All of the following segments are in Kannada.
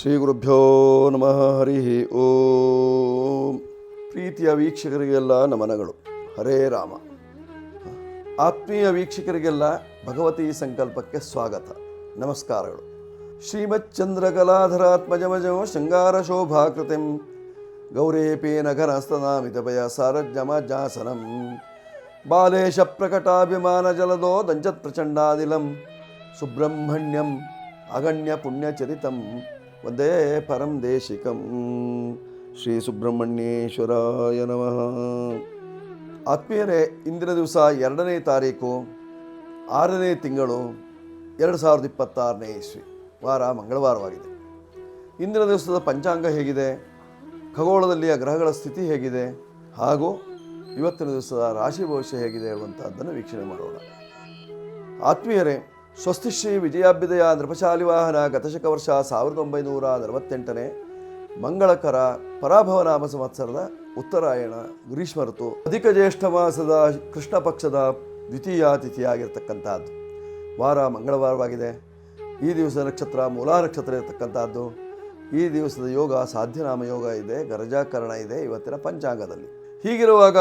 ಶ್ರೀ ಗುರುಭ್ಯೋ ನಮಃ. ಹರಿ ಓಂ. ಪ್ರೀತಿಯ ವೀಕ್ಷಕರಿಗೆಲ್ಲ ನಮನಗಳು. ಹರೇ ರಾಮ. ಆತ್ಮೀಯ ವೀಕ್ಷಕರಿಗೆಲ್ಲ ಭಗವತಿ ಸಂಕಲ್ಪಕ್ಕೆ ಸ್ವಾಗತ, ನಮಸ್ಕಾರಗಳು. ಶ್ರೀಮಚ್ಚಂದ್ರಕಲಾಧರಾತ್ಮಜಮಜೋ ಶೃಂಗಾರ ಶೋಭಾಕೃತಿಂ ಗೌರೇಪೇನ ಘನಸ್ತನಾಮಿತಭಯ ಸಾರಜ್ಞಮಜಾಸನಂ ಬಾಲೇಶ ಪ್ರಕಟಾಭಿಮಾನ ಜಲದೋ ದಂಚತ್ ಪ್ರಚಂಡಾದಿಲಂ ಸುಬ್ರಹ್ಮಣ್ಯಂ ಅಗಣ್ಯ ಪುಣ್ಯಚರಿತಂ ವಂದೇ ಪರಂ ದೇಶಿಕಂ. ಶ್ರೀ ಸುಬ್ರಹ್ಮಣ್ಯೇಶ್ವರಾಯ ನಮಃ. ಆತ್ಮೀಯರೇ, ಇಂದಿನ ದಿವಸ 2ನೇ ತಾರೀಕು 6ನೇ ತಿಂಗಳು 2026ನೇ ಇಸ್ವಿ, ವಾರ ಮಂಗಳವಾರವಾಗಿದೆ. ಇಂದಿನ ದಿವಸದ ಪಂಚಾಂಗ ಹೇಗಿದೆ, ಖಗೋಳದಲ್ಲಿ ಗ್ರಹಗಳ ಸ್ಥಿತಿ ಹೇಗಿದೆ, ಹಾಗೂ ಇವತ್ತಿನ ದಿವಸದ ರಾಶಿ ಭವಿಷ್ಯ ಹೇಗಿದೆ ಹೇಳುವಂಥದ್ದನ್ನು ವೀಕ್ಷಣೆ ಮಾಡೋಣ. ಆತ್ಮೀಯರೇ, ಸ್ವಸ್ತಿಶ್ರೀ ವಿಜಯಾಭ್ಯುದಯ ನೃಪಶಾಲಿವಾಹನ ಗತಶಕ ವರ್ಷ 1948ನೇ ಮಂಗಳಕರ ಪರಾಭವನಾಮ ಸಂವತ್ಸರದ ಉತ್ತರಾಯಣ ಗ್ರೀಷ್ಮ ಋತು ಅಧಿಕ ಜ್ಯೇಷ್ಠ ಮಾಸದ ಕೃಷ್ಣ ಪಕ್ಷದ ದ್ವಿತೀಯ ತಿಥಿಯಾಗಿರ್ತಕ್ಕಂಥದ್ದು. ವಾರ ಮಂಗಳವಾರವಾಗಿದೆ. ಈ ದಿವಸ ನಕ್ಷತ್ರ ಮೂಲಾ ನಕ್ಷತ್ರ ಇರತಕ್ಕಂಥದ್ದು. ಈ ದಿವಸದ ಯೋಗ ಸಾಧ್ಯನಾಮ ಯೋಗ ಇದೆ, ಗರಜಾಕರಣ ಇದೆ ಇವತ್ತಿನ ಪಂಚಾಂಗದಲ್ಲಿ. ಹೀಗಿರುವಾಗ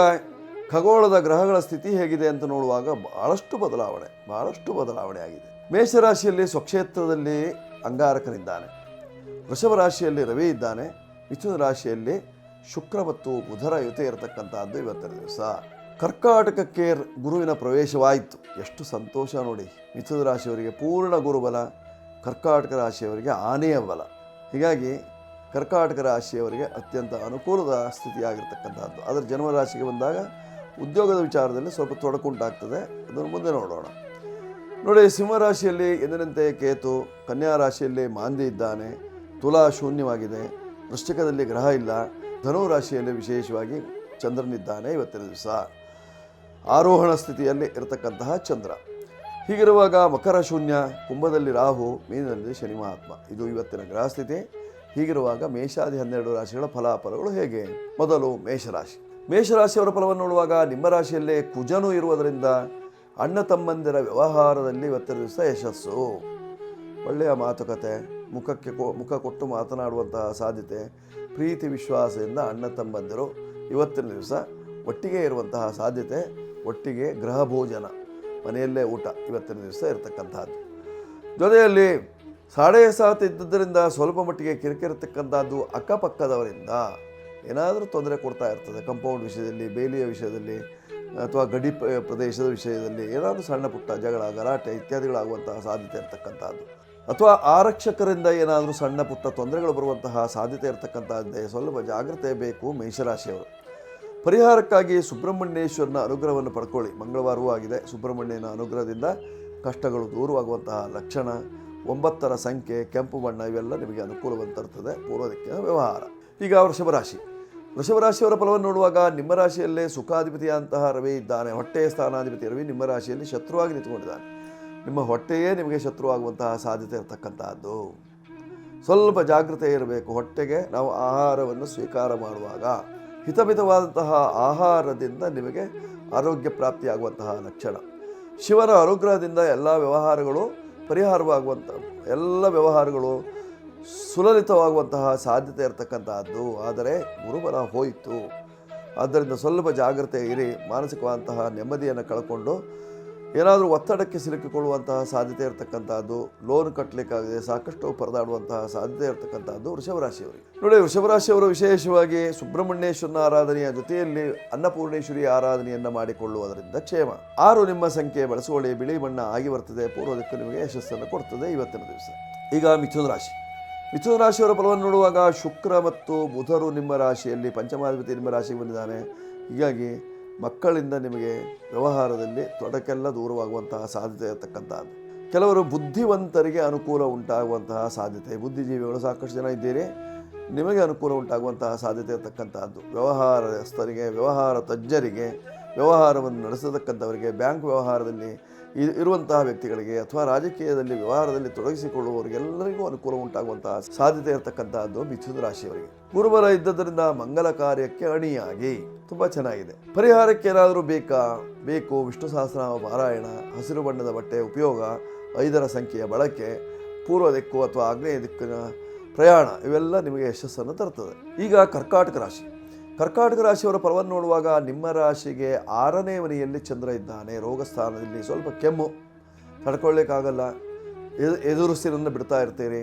ಖಗೋಳದ ಗ್ರಹಗಳ ಸ್ಥಿತಿ ಹೇಗಿದೆ ಅಂತ ನೋಡುವಾಗ ಬಹಳಷ್ಟು ಬದಲಾವಣೆ ಆಗಿದೆ. ಮೇಷರಾಶಿಯಲ್ಲಿ ಸ್ವಕ್ಷೇತ್ರದಲ್ಲಿ ಅಂಗಾರಕನಿದ್ದಾನೆ, ವೃಷಭ ರಾಶಿಯಲ್ಲಿ ರವಿ ಇದ್ದಾನೆ, ಮಿಥುನ ರಾಶಿಯಲ್ಲಿ ಶುಕ್ರ ಮತ್ತು ಬುಧರ ಯುತಿ ಇರತಕ್ಕಂಥದ್ದು ಇವತ್ತಿನ ದಿವಸ. ಕರ್ಕಾಟಕಕ್ಕೆ ಗುರುವಿನ ಪ್ರವೇಶವಾಯಿತು, ಎಷ್ಟು ಸಂತೋಷ ನೋಡಿ. ಮಿಥುನ ರಾಶಿಯವರಿಗೆ ಪೂರ್ಣ ಗುರುಬಲ, ಕರ್ಕಾಟಕ ರಾಶಿಯವರಿಗೆ ಆನೆಯ ಬಲ. ಹೀಗಾಗಿ ಕರ್ಕಾಟಕ ರಾಶಿಯವರಿಗೆ ಅತ್ಯಂತ ಅನುಕೂಲದ ಸ್ಥಿತಿಯಾಗಿರ್ತಕ್ಕಂಥದ್ದು. ಅದರ ಜನ್ಮರಾಶಿಗೆ ಬಂದಾಗ ಉದ್ಯೋಗದ ವಿಚಾರದಲ್ಲಿ ಸ್ವಲ್ಪ ತೊಡಕುಂಟಾಗ್ತದೆ, ಅದನ್ನು ಮುಂದೆ ನೋಡೋಣ. ನೋಡಿ, ಸಿಂಹರಾಶಿಯಲ್ಲಿ ಎಂದಿನಂತೆ ಕೇತು, ಕನ್ಯಾ ರಾಶಿಯಲ್ಲಿ ಮಾಂದಿ ಇದ್ದಾನೆ, ತುಲಾ ಶೂನ್ಯವಾಗಿದೆ, ವೃಶ್ಚಿಕದಲ್ಲಿ ಗ್ರಹ ಇಲ್ಲ, ಧನು ರಾಶಿಯಲ್ಲಿ ವಿಶೇಷವಾಗಿ ಚಂದ್ರನಿದ್ದಾನೆ ಇವತ್ತಿನ ದಿವಸ. ಆರೋಹಣ ಸ್ಥಿತಿಯಲ್ಲಿ ಇರತಕ್ಕಂತಹ ಚಂದ್ರ. ಹೀಗಿರುವಾಗ ಮಕರ ಶೂನ್ಯ, ಕುಂಭದಲ್ಲಿ ರಾಹು, ಮೀನದಲ್ಲಿ ಶನಿ ಮಹಾತ್ಮ. ಇದು ಇವತ್ತಿನ ಗ್ರಹ ಸ್ಥಿತಿ. ಹೀಗಿರುವಾಗ ಮೇಷಾದಿ 12 ರಾಶಿಗಳ ಫಲಾಫಲಗಳು ಹೇಗೆ? ಮೊದಲು ಮೇಷರಾಶಿಯವರ ಫಲವನ್ನು ನೋಡುವಾಗ ನಿಮ್ಮ ರಾಶಿಯಲ್ಲೇ ಕುಜನು ಇರುವುದರಿಂದ ಅಣ್ಣ ತಮ್ಮಂದಿರ ವ್ಯವಹಾರದಲ್ಲಿ ಇವತ್ತಿನ ದಿವಸ ಯಶಸ್ಸು, ಒಳ್ಳೆಯ ಮಾತುಕತೆ, ಮುಖ ಕೊಟ್ಟು ಮಾತನಾಡುವಂತಹ ಸಾಧ್ಯತೆ, ಪ್ರೀತಿ ವಿಶ್ವಾಸದಿಂದ ಅಣ್ಣ ತಮ್ಮಂದಿರು ಇವತ್ತಿನ ದಿವಸ ಒಟ್ಟಿಗೆ ಇರುವಂತಹ ಸಾಧ್ಯತೆ, ಒಟ್ಟಿಗೆ ಗೃಹ ಭೋಜನ, ಮನೆಯಲ್ಲೇ ಊಟ ಇವತ್ತಿನ ದಿವಸ ಇರತಕ್ಕಂಥದ್ದು. ಜೊತೆಯಲ್ಲಿ 7.5 ಇದ್ದದ್ದರಿಂದ ಸ್ವಲ್ಪ ಮಟ್ಟಿಗೆ ಕಿರಿಕಿರತಕ್ಕಂಥದ್ದು ಅಕ್ಕಪಕ್ಕದವರಿಂದ ಏನಾದರೂ ತೊಂದರೆ ಕೊಡ್ತಾ ಇರ್ತದೆ. ಕಂಪೌಂಡ್ ವಿಷಯದಲ್ಲಿ, ಬೇಲಿಯ ವಿಷಯದಲ್ಲಿ, ಅಥವಾ ಗಡಿ ಪ್ರದೇಶದ ವಿಷಯದಲ್ಲಿ ಏನಾದರೂ ಸಣ್ಣ ಪುಟ್ಟ ಜಗಳ, ಗಲಾಟೆ ಇತ್ಯಾದಿಗಳಾಗುವಂತಹ ಸಾಧ್ಯತೆ ಇರತಕ್ಕಂಥದ್ದು. ಅಥವಾ ಆರಕ್ಷಕರಿಂದ ಏನಾದರೂ ಸಣ್ಣ ಪುಟ್ಟ ತೊಂದರೆಗಳು ಬರುವಂತಹ ಸಾಧ್ಯತೆ ಇರತಕ್ಕಂಥದ್ದೇ. ಸ್ವಲ್ಪ ಜಾಗ್ರತೆ ಬೇಕು ಮೇಷರಾಶಿಯವರು. ಪರಿಹಾರಕ್ಕಾಗಿ ಸುಬ್ರಹ್ಮಣ್ಯೇಶ್ವರನ ಅನುಗ್ರಹವನ್ನು ಪಡ್ಕೊಳ್ಳಿ. ಮಂಗಳವಾರವೂ ಆಗಿದೆ. ಸುಬ್ರಹ್ಮಣ್ಯನ ಅನುಗ್ರಹದಿಂದ ಕಷ್ಟಗಳು ದೂರವಾಗುವಂತಹ ಲಕ್ಷಣ. 9ರ ಸಂಖ್ಯೆ, ಕೆಂಪು ಬಣ್ಣ ಇವೆಲ್ಲ ನಿಮಗೆ ಅನುಕೂಲವನ್ನು ತರ್ತದೆ. ಪೂರ್ವ ದಿಕ್ಕಿನ ವ್ಯವಹಾರ. ಈಗ ವೃಷಭ ರಾಶಿಯವರ ಫಲವನ್ನು ನೋಡುವಾಗ ನಿಮ್ಮ ರಾಶಿಯಲ್ಲೇ ಸುಖಾಧಿಪತಿಯಂತಹ ರವಿ ಇದ್ದಾನೆ. ಹೊಟ್ಟೆಯ ಸ್ಥಾನಾಧಿಪತಿ ರವಿ ನಿಮ್ಮ ರಾಶಿಯಲ್ಲಿ ಶತ್ರುವಾಗಿ ನಿಂತುಕೊಂಡಿದ್ದಾನೆ. ನಿಮ್ಮ ಹೊಟ್ಟೆಯೇ ನಿಮಗೆ ಶತ್ರುವಾಗುವಂತಹ ಸಾಧ್ಯತೆ ಇರತಕ್ಕಂತಹದ್ದು. ಸ್ವಲ್ಪ ಜಾಗೃತೆ ಇರಬೇಕು. ಹೊಟ್ಟೆಗೆ ನಾವು ಆಹಾರವನ್ನು ಸ್ವೀಕಾರ ಮಾಡುವಾಗ ಹಿತಮಿತವಾದಂತಹ ಆಹಾರದಿಂದ ನಿಮಗೆ ಆರೋಗ್ಯ ಪ್ರಾಪ್ತಿಯಾಗುವಂತಹ ಲಕ್ಷಣ. ಶಿವನ ಅನುಗ್ರಹದಿಂದ ಎಲ್ಲ ವ್ಯವಹಾರಗಳು ಎಲ್ಲ ವ್ಯವಹಾರಗಳು ಸುಲಲಿತವಾಗುವಂತಹ ಸಾಧ್ಯತೆ ಇರತಕ್ಕಂತಹದ್ದು. ಆದರೆ ಗುರುಬಲ ಹೋಯಿತು, ಆದ್ದರಿಂದ ಸ್ವಲ್ಪ ಜಾಗ್ರತೆ ಇರಿ. ಮಾನಸಿಕವಾದಂತಹ ನೆಮ್ಮದಿಯನ್ನು ಕಳ್ಕೊಂಡು ಏನಾದರೂ ಒತ್ತಡಕ್ಕೆ ಸಿಲುಕಿಕೊಳ್ಳುವಂತಹ ಸಾಧ್ಯತೆ ಇರತಕ್ಕಂಥದ್ದು. ಲೋನ್ ಕಟ್ಟಲಿಕ್ಕಾಗದೆ ಸಾಕಷ್ಟು ಪರದಾಡುವಂತಹ ಸಾಧ್ಯತೆ ಇರತಕ್ಕಂಥದ್ದು ವೃಷಭ ರಾಶಿಯವರಿಗೆ. ನೋಡಿ, ವೃಷಭ ರಾಶಿಯವರು ವಿಶೇಷವಾಗಿ ಸುಬ್ರಹ್ಮಣ್ಯೇಶ್ವರನ ಆರಾಧನೆಯ ಜೊತೆಯಲ್ಲಿ ಅನ್ನಪೂರ್ಣೇಶ್ವರಿ ಆರಾಧನೆಯನ್ನು ಮಾಡಿಕೊಳ್ಳುವುದರಿಂದ ಕ್ಷೇಮ. 6 ನಿಮ್ಮ ಸಂಖ್ಯೆ ಬಳಸಿಕೊಳ್ಳಿ. ಬಿಳಿ ಬಣ್ಣ ಆಗಿ ಬರ್ತದೆ. ಪೂರ್ವ ದಿಕ್ಕು ನಿಮಗೆ ಯಶಸ್ಸನ್ನು ಕೊಡ್ತದೆ ಇವತ್ತಿನ ದಿವಸ. ಈಗ ಮಿಥುನ ರಾಶಿಯವರ ಫಲವನ್ನು ನೋಡುವಾಗ ಶುಕ್ರ ಮತ್ತು ಬುಧರು ನಿಮ್ಮ ರಾಶಿಯಲ್ಲಿ, ಪಂಚಮಾಧಿಪತಿ ನಿಮ್ಮ ರಾಶಿಗೆ ಬಂದಿದ್ದಾನೆ. ಹೀಗಾಗಿ ಮಕ್ಕಳಿಂದ ನಿಮಗೆ ವ್ಯವಹಾರದಲ್ಲಿ ತೊಡಕೆಲ್ಲ ದೂರವಾಗುವಂತಹ ಸಾಧ್ಯತೆ ಇರತಕ್ಕಂಥದ್ದು. ಕೆಲವರು ಬುದ್ಧಿವಂತರಿಗೆ ಅನುಕೂಲ ಉಂಟಾಗುವಂತಹ ಸಾಧ್ಯತೆ. ಬುದ್ಧಿಜೀವಿಗಳು ಸಾಕಷ್ಟು ಜನ ಇದ್ದೀರಿ, ನಿಮಗೆ ಅನುಕೂಲ ಉಂಟಾಗುವಂತಹ ಸಾಧ್ಯತೆ ಇರತಕ್ಕಂಥದ್ದು. ವ್ಯವಹಾರಸ್ಥರಿಗೆ, ವ್ಯವಹಾರ ತಜ್ಞರಿಗೆ, ವ್ಯವಹಾರವನ್ನು ನಡೆಸತಕ್ಕಂಥವರಿಗೆ, ಬ್ಯಾಂಕ್ ವ್ಯವಹಾರದಲ್ಲಿ ಇರುವಂತಹ ವ್ಯಕ್ತಿಗಳಿಗೆ, ಅಥವಾ ರಾಜಕೀಯದಲ್ಲಿ ವ್ಯವಹಾರದಲ್ಲಿ ತೊಡಗಿಸಿಕೊಳ್ಳುವವರಿಗೆಲ್ಲರಿಗೂ ಅನುಕೂಲ ಉಂಟಾಗುವಂತಹ ಸಾಧ್ಯತೆ ಇರತಕ್ಕಂತಹದ್ದು ಮಿಥುನ ರಾಶಿಯವರಿಗೆ. ಗುರುಬಲ ಇದ್ದದರಿಂದ ಮಂಗಲ ಕಾರ್ಯಕ್ಕೆ ಅಣಿಯಾಗಿ ತುಂಬ ಚೆನ್ನಾಗಿದೆ. ಪರಿಹಾರಕ್ಕೆ ಏನಾದರೂ ಬೇಕು. ವಿಷ್ಣು ಸಹಸ್ರನಾಮ ಪಾರಾಯಣ, ಹಸಿರು ಬಣ್ಣದ ಬಟ್ಟೆ ಉಪಯೋಗ, 5ರ ಸಂಖ್ಯೆಯ ಬಳಕೆ, ಪೂರ್ವ ದಿಕ್ಕು ಅಥವಾ ಆಗ್ನೇಯ ದಿಕ್ಕಿನ ಪ್ರಯಾಣ ಇವೆಲ್ಲ ನಿಮಗೆ ಯಶಸ್ಸನ್ನು ತರ್ತದೆ. ಈಗ ಕರ್ಕಾಟಕ ರಾಶಿ. ಕರ್ಕಾಟಕ ರಾಶಿಯವರ ಫಲವನ್ನು ನೋಡುವಾಗ ನಿಮ್ಮ ರಾಶಿಗೆ 6ನೇ ಮನೆಯಲ್ಲಿ ಚಂದ್ರ ಇದ್ದಾನೆ. ರೋಗ ಸ್ಥಾನದಲ್ಲಿ ಸ್ವಲ್ಪ ಕೆಮ್ಮು ತಡ್ಕೊಳ್ಳಿಕ್ಕಾಗಲ್ಲ, ಎದುರಿಸಿನನ್ನು ಬಿಡ್ತಾ ಇರ್ತೀರಿ.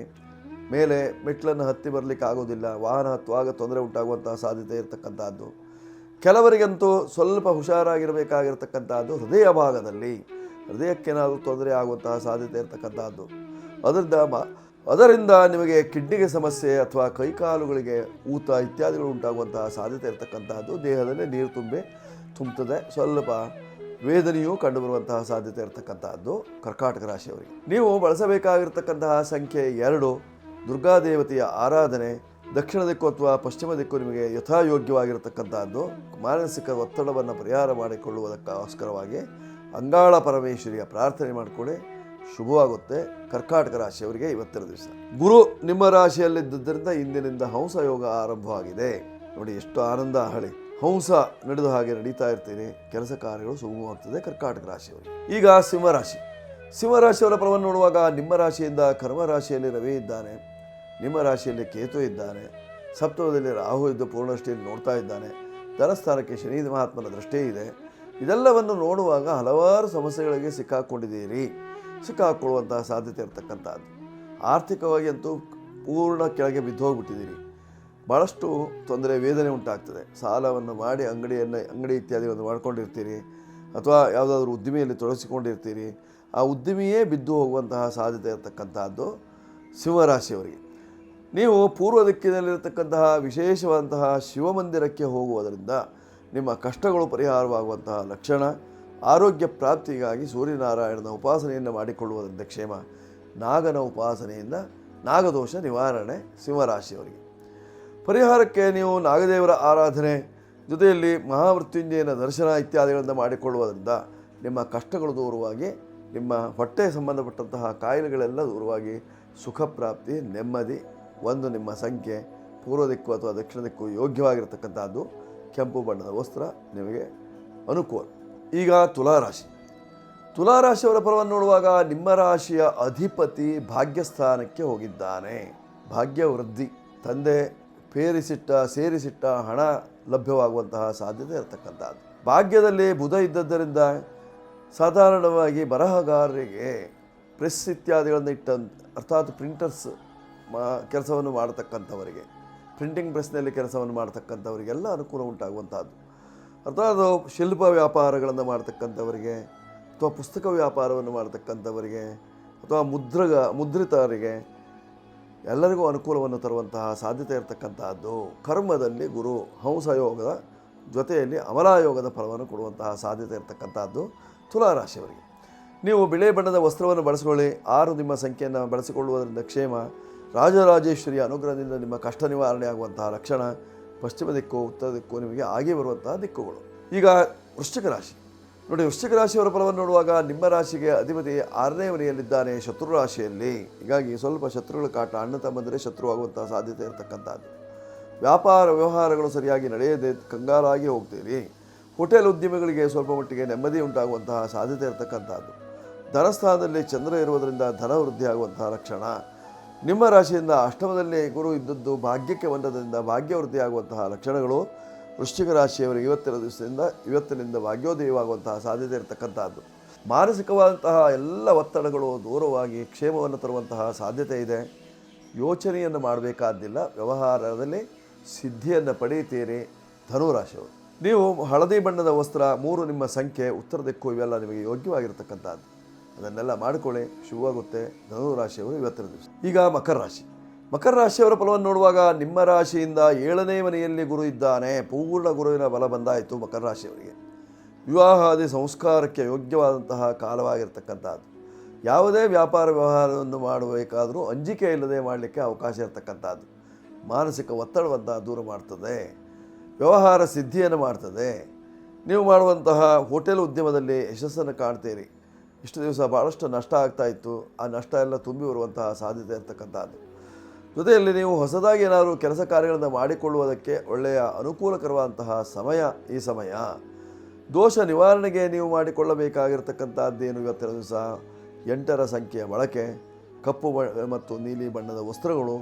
ಮೇಲೆ ಮೆಟ್ಲನ್ನು ಹತ್ತಿ ಬರಲಿಕ್ಕೆ ಆಗೋದಿಲ್ಲ, ವಾಹನ ಹತ್ತುವಾಗ ತೊಂದರೆ ಉಂಟಾಗುವಂತಹ ಸಾಧ್ಯತೆ ಇರತಕ್ಕಂಥದ್ದು. ಕೆಲವರಿಗಂತೂ ಸ್ವಲ್ಪ ಹುಷಾರಾಗಿರಬೇಕಾಗಿರ್ತಕ್ಕಂಥದ್ದು ಹೃದಯ ಭಾಗದಲ್ಲಿ, ಹೃದಯಕ್ಕೇನಾದರೂ ತೊಂದರೆ ಆಗುವಂತಹ ಸಾಧ್ಯತೆ ಇರತಕ್ಕಂಥದ್ದು. ಅದರಿಂದ ನಿಮಗೆ ಕಿಡ್ನಿಗೆ ಸಮಸ್ಯೆ ಅಥವಾ ಕೈಕಾಲುಗಳಿಗೆ ಊತ ಇತ್ಯಾದಿಗಳು ಉಂಟಾಗುವಂತಹ ಸಾಧ್ಯತೆ ಇರತಕ್ಕಂತಹದ್ದು. ದೇಹದಲ್ಲಿ ನೀರು ತುಂಬುತ್ತದೆ, ಸ್ವಲ್ಪ ವೇದನೆಯೂ ಕಂಡುಬರುವಂತಹ ಸಾಧ್ಯತೆ ಇರತಕ್ಕಂತಹದ್ದು ಕರ್ಕಾಟಕ ರಾಶಿಯವರಿಗೆ. ನೀವು ಬಳಸಬೇಕಾಗಿರ್ತಕ್ಕಂತಹ ಸಂಖ್ಯೆ 2, ದುರ್ಗಾದೇವತೆಯ ಆರಾಧನೆ. ದಕ್ಷಿಣ ದಿಕ್ಕು ಅಥವಾ ಪಶ್ಚಿಮ ದಿಕ್ಕು ನಿಮಗೆ ಯಥಾಯೋಗ್ಯವಾಗಿರತಕ್ಕಂತಹದ್ದು. ಮಾನಸಿಕ ಒತ್ತಡವನ್ನು ಪರಿಹಾರ ಮಾಡಿಕೊಳ್ಳುವುದಕ್ಕೋಸ್ಕರವಾಗಿ ಅಂಗಾಳ ಪರಮೇಶ್ವರಿಯ ಪ್ರಾರ್ಥನೆ ಮಾಡಿಕೊಳ್ಳಿ, ಶುಭವಾಗುತ್ತೆ. ಕರ್ಕಾಟಕ ರಾಶಿಯವರಿಗೆ ಇವತ್ತಿನ ದಿವಸ ಗುರು ನಿಮ್ಮ ರಾಶಿಯಲ್ಲಿದ್ದರಿಂದ ಇಂದಿನಿಂದ ಹಂಸ ಯೋಗ ಆರಂಭವಾಗಿದೆ. ನೋಡಿ ಎಷ್ಟು ಆನಂದ, ಹಳಿ ಹಂಸ ನಡೆದು ಹಾಗೆ ನಡೀತಾ ಇರ್ತೀರಿ, ಕೆಲಸ ಕಾರ್ಯಗಳು ಸುಗಮವಾಗ್ತದೆ ಕರ್ಕಾಟಕ ರಾಶಿಯವರಿಗೆ. ಈಗ ಸಿಂಹರಾಶಿ. ಸಿಂಹರಾಶಿಯವರ ಫಲವನ್ನು ನೋಡುವಾಗ ನಿಮ್ಮ ರಾಶಿಯಿಂದ ಕರ್ಮ ರಾಶಿಯಲ್ಲಿ ರವಿ ಇದ್ದಾನೆ, ನಿಮ್ಮ ರಾಶಿಯಲ್ಲಿ ಕೇತು ಇದ್ದಾನೆ, ಸಪ್ತಮದಲ್ಲಿ ರಾಹು ಇದ್ದು ಪೂರ್ಣಷ್ಟಿಯಲ್ಲಿ ನೋಡ್ತಾ ಇದ್ದಾನೆ, ಧನಸ್ಥಾನಕ್ಕೆ ಶನಿ ಮಹಾತ್ಮನ ದೃಷ್ಟಿ ಇದೆ. ಇದೆಲ್ಲವನ್ನು ನೋಡುವಾಗ ಹಲವಾರು ಸಮಸ್ಯೆಗಳಿಗೆ ಸಿಕ್ಕಾಕೊಳ್ಳುವಂತಹ ಸಾಧ್ಯತೆ ಇರತಕ್ಕಂಥದ್ದು. ಆರ್ಥಿಕವಾಗಿ ಅಂತೂ ಪೂರ್ಣ ಕೆಳಗೆ ಬಿದ್ದೋಗ್ಬಿಟ್ಟಿದ್ದೀರಿ, ಭಾಳಷ್ಟು ತೊಂದರೆ ವೇದನೆ ಉಂಟಾಗ್ತದೆ. ಸಾಲವನ್ನು ಮಾಡಿ ಅಂಗಡಿ ಇತ್ಯಾದಿಗಳನ್ನು ಮಾಡ್ಕೊಂಡಿರ್ತೀರಿ, ಅಥವಾ ಯಾವುದಾದ್ರೂ ಉದ್ದಿಮೆಯಲ್ಲಿ ತೊಡಗಿಸಿಕೊಂಡಿರ್ತೀರಿ. ಆ ಉದ್ದಿಮೆಯೇ ಬಿದ್ದು ಹೋಗುವಂತಹ ಸಾಧ್ಯತೆ ಇರತಕ್ಕಂತಹದ್ದು ಸಿಂಹರಾಶಿಯವರಿಗೆ. ನೀವು ಪೂರ್ವ ದಿಕ್ಕಿನಲ್ಲಿರತಕ್ಕಂತಹ ವಿಶೇಷವಾದಂತಹ ಶಿವಮಂದಿರಕ್ಕೆ ಹೋಗುವುದರಿಂದ ನಿಮ್ಮ ಕಷ್ಟಗಳು ಪರಿಹಾರವಾಗುವಂತಹ ಲಕ್ಷಣ. ಆರೋಗ್ಯ ಪ್ರಾಪ್ತಿಗಾಗಿ ಸೂರ್ಯನಾರಾಯಣನ ಉಪಾಸನೆಯನ್ನು ಮಾಡಿಕೊಳ್ಳುವುದರಿಂದ ಕ್ಷೇಮ. ನಾಗನ ಉಪಾಸನೆಯಿಂದ ನಾಗದೋಷ ನಿವಾರಣೆ ಸಿಂಹರಾಶಿಯವರಿಗೆ. ಪರಿಹಾರಕ್ಕೆ ನೀವು ನಾಗದೇವರ ಆರಾಧನೆ ಜೊತೆಯಲ್ಲಿ ಮಹಾಮೃತ್ಯುಂಜಯನ ದರ್ಶನ ಇತ್ಯಾದಿಗಳನ್ನು ಮಾಡಿಕೊಳ್ಳುವುದರಿಂದ ನಿಮ್ಮ ಕಷ್ಟಗಳು ದೂರವಾಗಿ, ನಿಮ್ಮ ಹೊಟ್ಟೆ ಸಂಬಂಧಪಟ್ಟಂತಹ ಕಾಯಿಲೆಗಳೆಲ್ಲ ದೂರವಾಗಿ ಸುಖ ಪ್ರಾಪ್ತಿ, ನೆಮ್ಮದಿ. ಒಂದು ನಿಮ್ಮ ಸಂಖ್ಯೆ ಪೂರ್ವ ದಿಕ್ಕು ಅಥವಾ ದಕ್ಷಿಣ ದಿಕ್ಕು ಯೋಗ್ಯವಾಗಿರತಕ್ಕಂಥದ್ದು. ಕೆಂಪು ಬಣ್ಣದ ವಸ್ತ್ರ ನಿಮಗೆ ಅನುಕೂಲ. ಈಗ ತುಲಾರಾಶಿ. ತುಲಾರಾಶಿಯವರ ಫಲವನ್ನು ನೋಡುವಾಗ ನಿಮ್ಮ ರಾಶಿಯ ಅಧಿಪತಿ ಭಾಗ್ಯಸ್ಥಾನಕ್ಕೆ ಹೋಗಿದ್ದಾನೆ. ಭಾಗ್ಯ ವೃದ್ಧಿ, ತಂದೆ ಸೇರಿಸಿಟ್ಟ ಹಣ ಲಭ್ಯವಾಗುವಂತಹ ಸಾಧ್ಯತೆ ಇರತಕ್ಕಂಥದ್ದು. ಭಾಗ್ಯದಲ್ಲಿ ಬುಧ ಇದ್ದದ್ದರಿಂದ ಸಾಧಾರಣವಾಗಿ ಬರಹಗಾರರಿಗೆ ಪ್ರೆಸ್ ಇತ್ಯಾದಿಗಳನ್ನು ಅರ್ಥಾತ್ ಪ್ರಿಂಟರ್ಸ್ ಕೆಲಸವನ್ನು ಮಾಡತಕ್ಕಂಥವರಿಗೆ, ಪ್ರಿಂಟಿಂಗ್ ಪ್ರೆಸ್ನಲ್ಲಿ ಕೆಲಸವನ್ನು ಮಾಡತಕ್ಕಂಥವರಿಗೆಲ್ಲ ಅನುಕೂಲ ಉಂಟಾಗುವಂಥದ್ದು. ಅರ್ಥಾತ್ ಶಿಲ್ಪ ವ್ಯಾಪಾರಗಳನ್ನು ಮಾಡ್ತಕ್ಕಂಥವರಿಗೆ, ಅಥವಾ ಪುಸ್ತಕ ವ್ಯಾಪಾರವನ್ನು ಮಾಡ್ತಕ್ಕಂಥವರಿಗೆ, ಅಥವಾ ಮುದ್ರಿತರಿಗೆ ಎಲ್ಲರಿಗೂ ಅನುಕೂಲವನ್ನು ತರುವಂತಹ ಸಾಧ್ಯತೆ ಇರತಕ್ಕಂತಹದ್ದು. ಕರ್ಮದಲ್ಲಿ ಗುರು ಹಂಸಯೋಗದ ಜೊತೆಯಲ್ಲಿ ಅಮಲಾಯೋಗದ ಫಲವನ್ನು ಕೊಡುವಂತಹ ಸಾಧ್ಯತೆ ಇರತಕ್ಕಂಥದ್ದು ತುಲಾರಾಶಿಯವರಿಗೆ. ನೀವು ಬಿಳಿ ಬಣ್ಣದ ವಸ್ತ್ರವನ್ನು ಬಳಸಿಕೊಳ್ಳಿ. 6 ನಿಮ್ಮ ಸಂಖ್ಯೆಯನ್ನು ಬಳಸಿಕೊಳ್ಳುವುದರಿಂದ ಕ್ಷೇಮ. ರಾಜರಾಜೇಶ್ವರಿಯ ಅನುಗ್ರಹದಿಂದ ನಿಮ್ಮ ಕಷ್ಟ ನಿವಾರಣೆ ಆಗುವಂತಹ ಲಕ್ಷಣ. ಪಶ್ಚಿಮ ದಿಕ್ಕು, ಉತ್ತರ ದಿಕ್ಕು ನಿಮಗೆ ಆಗಿ ಬರುವಂತಹ ದಿಕ್ಕುಗಳು. ಈಗ ವೃಶ್ಚಿಕ ರಾಶಿ. ನೋಡಿ, ವೃಶ್ಚಿಕ ರಾಶಿಯವರ ಫಲವನ್ನು ನೋಡುವಾಗ ನಿಮ್ಮ ರಾಶಿಗೆ ಅಧಿಪತಿ 6ನೇ ಮನೆಯಲ್ಲಿದ್ದಾನೆ, ಶತ್ರು ರಾಶಿಯಲ್ಲಿ. ಹೀಗಾಗಿ ಸ್ವಲ್ಪ ಶತ್ರುಗಳ ಕಾಟ, ಅಣ್ಣ ತಮ್ಮಂದರೆ ಶತ್ರುವಾಗುವಂತಹ ಸಾಧ್ಯತೆ ಇರತಕ್ಕಂಥದ್ದು. ವ್ಯಾಪಾರ ವ್ಯವಹಾರಗಳು ಸರಿಯಾಗಿ ನಡೆಯದೆ ಕಂಗಾಲಾಗಿ ಹೋಗ್ತೀರಿ. ಹೋಟೆಲ್ ಉದ್ಯಮಿಗಳಿಗೆ ಸ್ವಲ್ಪ ಮಟ್ಟಿಗೆ ನೆಮ್ಮದಿ ಉಂಟಾಗುವಂತಹ ಸಾಧ್ಯತೆ ಇರತಕ್ಕಂಥದ್ದು. ಧನಸ್ಥಾನದಲ್ಲಿ ಚಂದ್ರ ಇರುವುದರಿಂದ ಧನ ವೃದ್ಧಿಯಾಗುವಂತಹ ಲಕ್ಷಣ. ನಿಮ್ಮ ರಾಶಿಯಿಂದ ಅಷ್ಟಮದಲ್ಲಿ ಗುರು ಇದ್ದದ್ದು ಭಾಗ್ಯಕ್ಕೆ ಬಂದದ್ರಿಂದ ಭಾಗ್ಯವೃದ್ಧಿಯಾಗುವಂತಹ ಲಕ್ಷಣಗಳು ವೃಶ್ಚಿಕ ರಾಶಿಯವರಿಗೆ ಇವತ್ತಿನಿಂದ ಭಾಗ್ಯೋದಯವಾಗುವಂತಹ ಸಾಧ್ಯತೆ ಇರತಕ್ಕಂಥದ್ದು. ಮಾನಸಿಕವಾದಂತಹ ಎಲ್ಲ ಒತ್ತಡಗಳು ದೂರವಾಗಿ ಕ್ಷೇಮವನ್ನು ತರುವಂತಹ ಸಾಧ್ಯತೆ ಇದೆ. ಯೋಚನೆಯನ್ನು ಮಾಡಬೇಕಾದ್ದಿಲ್ಲ, ವ್ಯವಹಾರದಲ್ಲಿ ಸಿದ್ಧಿಯನ್ನು ಪಡೆಯುತ್ತೀರಿ. ಧನುರಾಶಿಯವರು. ನೀವು ಹಳದಿ ಬಣ್ಣದ ವಸ್ತ್ರ, 3 ನಿಮ್ಮ ಸಂಖ್ಯೆ, ಉತ್ತರ ದಿಕ್ಕು ಇವೆಲ್ಲ ನಿಮಗೆ ಯೋಗ್ಯವಾಗಿರ್ತಕ್ಕಂಥದ್ದು. ಅದನ್ನೆಲ್ಲ ಮಾಡಿಕೊಳ್ಳಿ, ಶುಭವಾಗುತ್ತೆ. ಧನುರಾಶಿಯವರು ಇವತ್ತಿನ ದಿವಸ. ಈಗ ಮಕರ ರಾಶಿ. ಮಕರ ರಾಶಿಯವರ ಫಲವನ್ನು ನೋಡುವಾಗ ನಿಮ್ಮ ರಾಶಿಯಿಂದ 7ನೇ ಮನೆಯಲ್ಲಿ ಗುರು ಇದ್ದಾನೆ. ಪೂರ್ಣ ಗುರುವಿನ ಬಲ ಬಂದಾಯಿತು ಮಕರ ರಾಶಿಯವರಿಗೆ. ವಿವಾಹಾದಿ ಸಂಸ್ಕಾರಕ್ಕೆ ಯೋಗ್ಯವಾದಂತಹ ಕಾಲವಾಗಿರ್ತಕ್ಕಂಥದ್ದು. ಯಾವುದೇ ವ್ಯಾಪಾರ ವ್ಯವಹಾರವನ್ನು ಮಾಡಬೇಕಾದರೂ ಅಂಜಿಕೆ ಇಲ್ಲದೆ ಮಾಡಲಿಕ್ಕೆ ಅವಕಾಶ ಇರತಕ್ಕಂಥದ್ದು. ಮಾನಸಿಕ ಒತ್ತಡವನ್ನು ದೂರ ಮಾಡ್ತದೆ, ವ್ಯವಹಾರ ಸಿದ್ಧಿಯನ್ನು ಮಾಡ್ತದೆ. ನೀವು ಮಾಡುವಂತಹ ಹೋಟೆಲ್ ಉದ್ಯಮದಲ್ಲಿ ಯಶಸ್ಸನ್ನು ಕಾಣ್ತೀರಿ. ಇಷ್ಟು ದಿವಸ ಭಾಳಷ್ಟು ನಷ್ಟ ಆಗ್ತಾಯಿತ್ತು, ಆ ನಷ್ಟ ಎಲ್ಲ ತುಂಬಿ ಬರುವಂತಹ ಸಾಧ್ಯತೆ ಇರತಕ್ಕಂಥದ್ದು. ಜೊತೆಯಲ್ಲಿ ನೀವು ಹೊಸದಾಗಿ ಏನಾದರೂ ಕೆಲಸ ಕಾರ್ಯಗಳನ್ನು ಮಾಡಿಕೊಳ್ಳುವುದಕ್ಕೆ ಒಳ್ಳೆಯ ಅನುಕೂಲಕರವಾದಂತಹ ಸಮಯ ಈ ಸಮಯ. ದೋಷ ನಿವಾರಣೆಗೆ ನೀವು ಮಾಡಿಕೊಳ್ಳಬೇಕಾಗಿರ್ತಕ್ಕಂಥದ್ದೇನು ಇವತ್ತಿನ ದಿವಸ? 8ರ ಸಂಖ್ಯೆಯ ಬಳಕೆ, ಕಪ್ಪು ಮತ್ತು ನೀಲಿ ಬಣ್ಣದ ವಸ್ತ್ರಗಳು,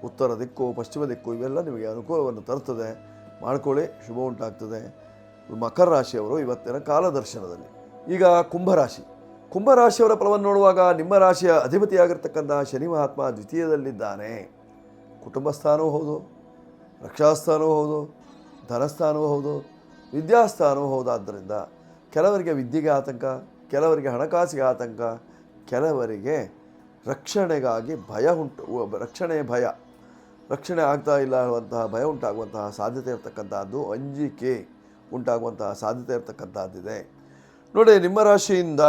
ಉತ್ತರ ದಿಕ್ಕು, ಪಶ್ಚಿಮ ದಿಕ್ಕು ಇವೆಲ್ಲ ನಿಮಗೆ ಅನುಕೂಲವನ್ನು ತರುತ್ತದೆ. ಮಾಡ್ಕೊಳ್ಳಿ, ಶುಭ ಉಂಟಾಗ್ತದೆ. ಮಕರ ರಾಶಿಯವರು ಇವತ್ತಿನ ಕಾಲದರ್ಶನದಲ್ಲಿ. ಈಗ ಕುಂಭರಾಶಿಯವರ ಫಲವನ್ನು ನೋಡುವಾಗ ನಿಮ್ಮ ರಾಶಿಯ ಅಧಿಪತಿಯಾಗಿರ್ತಕ್ಕಂಥ ಶನಿ ಮಹಾತ್ಮ ದ್ವಿತೀಯದಲ್ಲಿದ್ದಾನೆ. ಕುಟುಂಬ ಸ್ಥಾನವೂ ಹೌದು, ರಕ್ಷಾಸ್ಥಾನವೂ ಹೌದು, ಧನಸ್ಥಾನವೂ ಹೌದು, ವಿದ್ಯಾಸ್ಥಾನವೂ ಹೌದಾದ್ದರಿಂದ ಕೆಲವರಿಗೆ ವಿದ್ಯೆಗೆ ಆತಂಕ, ಕೆಲವರಿಗೆ ಹಣಕಾಸಿಗೆ ಆತಂಕ, ಕೆಲವರಿಗೆ ರಕ್ಷಣೆಗಾಗಿ ರಕ್ಷಣೆ ಆಗ್ತಾ ಇಲ್ಲ ಅನ್ನುವಂತಹ ಭಯ ಉಂಟಾಗುವಂತಹ ಸಾಧ್ಯತೆ ಇರತಕ್ಕಂಥದ್ದು, ಅಂಜಿಕೆ ಉಂಟಾಗುವಂತಹ ಸಾಧ್ಯತೆ ಇರತಕ್ಕಂಥದ್ದಿದೆ. ನೋಡಿ, ನಿಮ್ಮ ರಾಶಿಯಿಂದ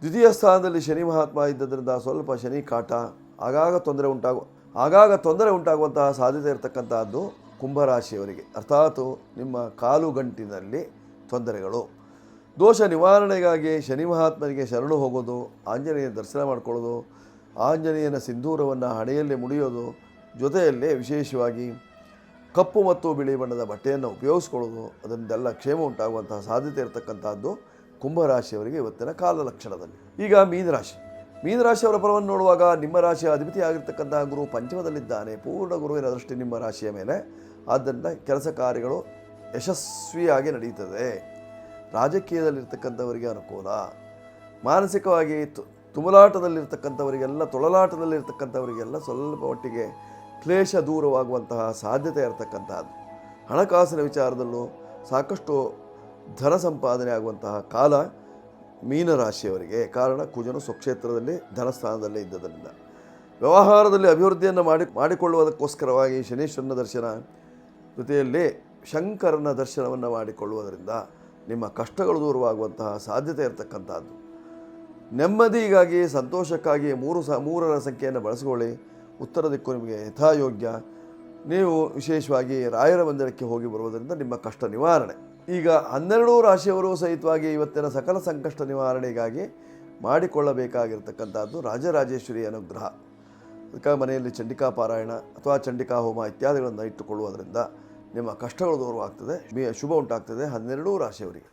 ದ್ವಿತೀಯ ಸ್ಥಾನದಲ್ಲಿ ಶನಿ ಮಹಾತ್ಮ ಇದ್ದದರಿಂದ ಸ್ವಲ್ಪ ಶನಿ ಕಾಟ, ಆಗಾಗ ತೊಂದರೆ ಉಂಟಾಗುವಂತಹ ಸಾಧ್ಯತೆ ಇರತಕ್ಕಂಥದ್ದು ಕುಂಭರಾಶಿಯವರಿಗೆ. ಅರ್ಥಾತ್ ನಿಮ್ಮ ಕಾಲುಗಂಟಿನಲ್ಲಿ ತೊಂದರೆಗಳು. ದೋಷ ನಿವಾರಣೆಗಾಗಿ ಶನಿ ಮಹಾತ್ಮನಿಗೆ ಶರಣು ಹೋಗೋದು, ಆಂಜನೇಯ ದರ್ಶನ ಮಾಡ್ಕೊಳ್ಳೋದು, ಆಂಜನೇಯನ ಸಿಂಧೂರವನ್ನು ಹಣೆಯಲ್ಲಿ ಮುಡಿಯೋದು, ಜೊತೆಯಲ್ಲೇ ವಿಶೇಷವಾಗಿ ಕಪ್ಪು ಮತ್ತು ಬಿಳಿ ಬಣ್ಣದ ಬಟ್ಟೆಯನ್ನು ಉಪಯೋಗಿಸ್ಕೊಳ್ಳೋದು, ಅದರಿಂದೆಲ್ಲ ಕ್ಷೇಮ ಉಂಟಾಗುವಂತಹ ಸಾಧ್ಯತೆ ಇರತಕ್ಕಂಥದ್ದು ಕುಂಭರಾಶಿಯವರಿಗೆ ಇವತ್ತಿನ ಕಾಲಲಕ್ಷಣದಲ್ಲಿ. ಈಗ ಮೀನರಾಶಿಯವರ ಫಲವನ್ನು ನೋಡುವಾಗ ನಿಮ್ಮ ರಾಶಿಯ ಅಧಿಪತಿ ಆಗಿರ್ತಕ್ಕಂಥ ಗುರು ಪಂಚಮದಲ್ಲಿದ್ದಾನೆ. ಪೂರ್ಣ ಗುರುವಿನ ದೃಷ್ಟಿ ನಿಮ್ಮ ರಾಶಿಯ ಮೇಲೆ. ಆದ್ದರಿಂದ ಕೆಲಸ ಕಾರ್ಯಗಳು ಯಶಸ್ವಿಯಾಗಿ ನಡೆಯುತ್ತದೆ. ರಾಜಕೀಯದಲ್ಲಿರ್ತಕ್ಕಂಥವರಿಗೆ ಅನುಕೂಲ. ಮಾನಸಿಕವಾಗಿ ತೊಳಲಾಟದಲ್ಲಿರ್ತಕ್ಕಂಥವರಿಗೆಲ್ಲ ಸ್ವಲ್ಪ ಮಟ್ಟಿಗೆ ಕ್ಲೇಶ ದೂರವಾಗುವಂತಹ ಸಾಧ್ಯತೆ ಇರತಕ್ಕಂಥದ್ದು. ಹಣಕಾಸಿನ ವಿಚಾರದಲ್ಲೂ ಸಾಕಷ್ಟು ಧನ ಸಂಪಾದನೆ ಆಗುವಂತಹ ಕಾಲ ಮೀನರಾಶಿಯವರಿಗೆ. ಕಾರಣ ಕುಜನು ಸ್ವಕ್ಷೇತ್ರದಲ್ಲಿ ಧನಸ್ಥಾನದಲ್ಲೇ ಇದ್ದದರಿಂದ. ವ್ಯವಹಾರದಲ್ಲಿ ಅಭಿವೃದ್ಧಿಯನ್ನು ಮಾಡಿಕೊಳ್ಳುವುದಕ್ಕೋಸ್ಕರವಾಗಿ ಶನೀಶ್ವರನ ದರ್ಶನ, ಜೊತೆಯಲ್ಲಿ ಶಂಕರನ ದರ್ಶನವನ್ನು ಮಾಡಿಕೊಳ್ಳುವುದರಿಂದ ನಿಮ್ಮ ಕಷ್ಟಗಳು ದೂರವಾಗುವಂತಹ ಸಾಧ್ಯತೆ ಇರತಕ್ಕಂಥದ್ದು. ನೆಮ್ಮದಿಗಾಗಿ, ಸಂತೋಷಕ್ಕಾಗಿ ಮೂರರ ಸಂಖ್ಯೆಯನ್ನು ಬಳಸಿಕೊಳ್ಳಿ. ಉತ್ತರ ದಿಕ್ಕು ನಿಮಗೆ ಯಥಾಯೋಗ್ಯ. ನೀವು ವಿಶೇಷವಾಗಿ ರಾಯರ ಮಂದಿರಕ್ಕೆ ಹೋಗಿ ಬರುವುದರಿಂದ ನಿಮ್ಮ ಕಷ್ಟ ನಿವಾರಣೆ. ಈಗ 12 ರಾಶಿಯವರು ಸಹಿತವಾಗಿ ಇವತ್ತಿನ ಸಕಲ ಸಂಕಷ್ಟ ನಿವಾರಣೆಗಾಗಿ ಮಾಡಿಕೊಳ್ಳಬೇಕಾಗಿರ್ತಕ್ಕಂಥದ್ದು ರಾಜರಾಜೇಶ್ವರಿ ಅನುಗ್ರಹ. ಅದಕ್ಕೆ ಮನೆಯಲ್ಲಿ ಚಂಡಿಕಾ ಪಾರಾಯಣ ಅಥವಾ ಚಂಡಿಕಾ ಹೋಮ ಇತ್ಯಾದಿಗಳನ್ನು ಇಟ್ಟುಕೊಳ್ಳುವುದರಿಂದ ನಿಮ್ಮ ಕಷ್ಟಗಳು ದೂರವಾಗ್ತದೆ, ಶುಭ ಉಂಟಾಗ್ತದೆ 12 ರಾಶಿಯವರಿಗೆ.